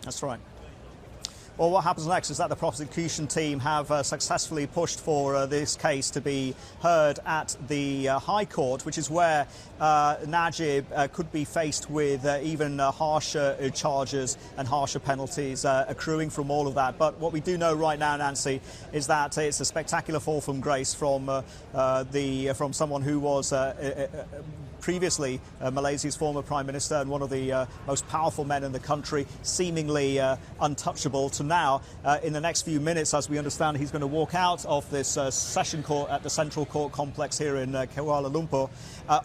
That's right. Well, what happens next is that the prosecution team have successfully pushed for this case to be heard at the High Court, which is where Najib could be faced with even harsher charges and harsher penalties accruing from all of that. But what we do know right now, Nancy, is that it's a spectacular fall from grace from someone who was previously Malaysia's former Prime Minister and one of the most powerful men in the country, seemingly untouchable, to now, in the next few minutes, as we understand, he's going to walk out of this session court at the Central Court complex here in Kuala Lumpur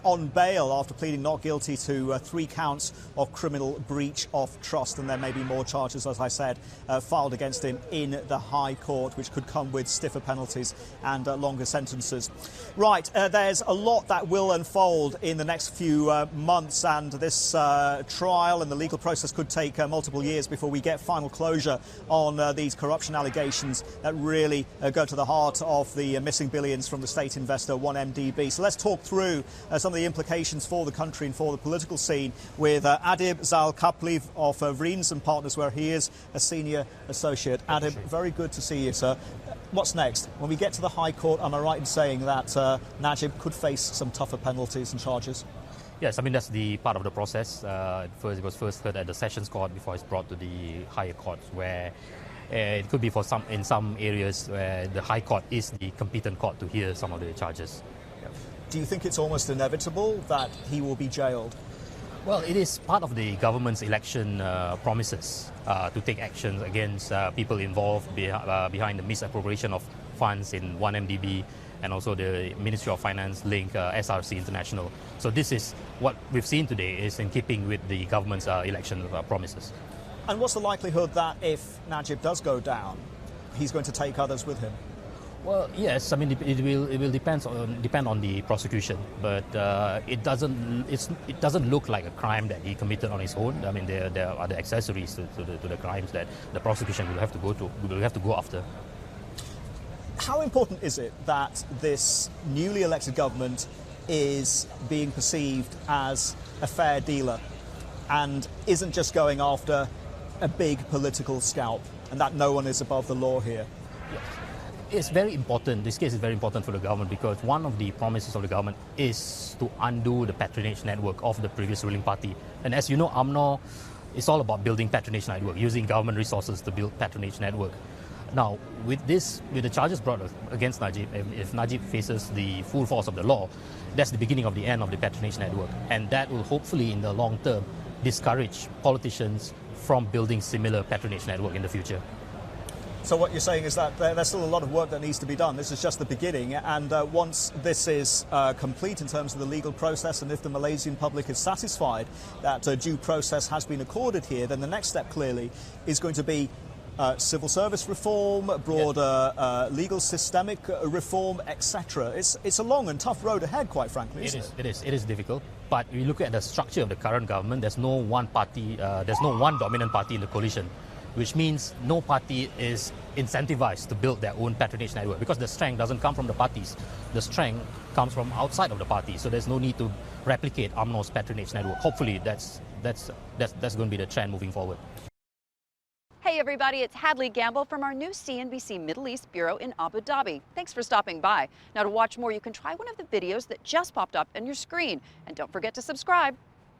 on bail after pleading not guilty to 3 counts of criminal breach of trust. And there may be more charges, as I said, filed against him in the High Court, which could come with stiffer penalties and longer sentences. Right, there's a lot that will unfold in the next few months, and this trial and the legal process could take multiple years before we get final closure on these corruption allegations that really go to the heart of the missing billions from the state investor 1MDB. So let's talk through some of the implications for the country and for the political scene with Adib Zalkapli of Vriens Partners, where he is a senior associate. Adib, very good to see you, sir. What's next? When we get to the High Court, am I right in saying that Najib could face some tougher penalties and charges? Yes, I mean, that's the part of the process. It was first heard at the Sessions Court before it's brought to the higher courts, where it could be in some areas where the High Court is the competent court to hear some of the charges. Do you think it's almost inevitable that he will be jailed? Well, it is part of the government's election promises to take actions against people involved behind the misappropriation of funds in 1MDB and also the Ministry of Finance link SRC International. So this is what we've seen today is in keeping with the government's election promises. And what's the likelihood that if Najib does go down, he's going to take others with him? Well, yes. I mean, it will depend on the prosecution, but it doesn't look like a crime that he committed on his own. I mean, there are other accessories to the crimes that the prosecution will have to go after. How important is it that this newly elected government is being perceived as a fair dealer and isn't just going after a big political scalp, and that no one is above the law here? Yes. It's very important. This case is very important for the government because one of the promises of the government is to undo the patronage network of the previous ruling party. And as you know, UMNO is all about building patronage network, using government resources to build patronage network. Now, with the charges brought against Najib, if Najib faces the full force of the law, that's the beginning of the end of the patronage network. And that will hopefully, in the long term, discourage politicians from building similar patronage network in the future. So what you're saying is that there's still a lot of work that needs to be done. This is just the beginning, and once this is complete in terms of the legal process, and if the Malaysian public is satisfied that due process has been accorded here, then the next step clearly is going to be civil service reform, broader legal systemic reform, etc. It's a long and tough road ahead, quite frankly. It is difficult. But if you look at the structure of the current government, there's no one party, there's no one dominant party in the coalition, which means no party is incentivized to build their own patronage network because the strength doesn't come from the parties. The strength comes from outside of the party. So there's no need to replicate UMNO's patronage network. Hopefully that's going to be the trend moving forward. Hey everybody, it's Hadley Gamble from our new CNBC Middle East Bureau in Abu Dhabi. Thanks for stopping by. Now to watch more, you can try one of the videos that just popped up on your screen. And don't forget to subscribe.